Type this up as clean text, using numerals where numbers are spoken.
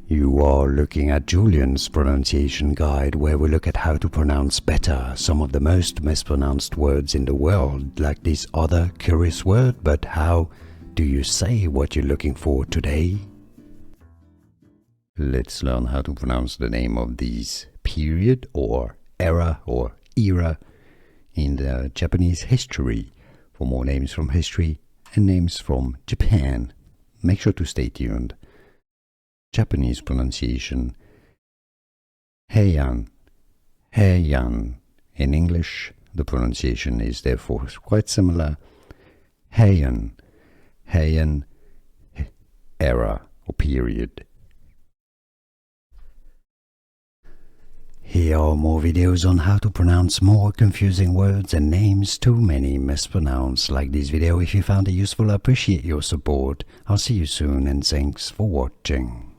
You are looking at Julian's pronunciation guide, where we look at how to pronounce better some of the most mispronounced words in the world, like this other curious word. But how do you say what you're looking for today? Let's learn how to pronounce the name of this period or era in the Japanese history. For more names from history and names from Japan, make sure to stay tuned. Japanese pronunciation: Heian, Heian. In English, the pronunciation is therefore quite similar. Heian, Heian, era or period. Here are more videos on how to pronounce more confusing words and names too many mispronounced. Like this video if you found it useful. I appreciate your support. I'll see you soon and thanks for watching.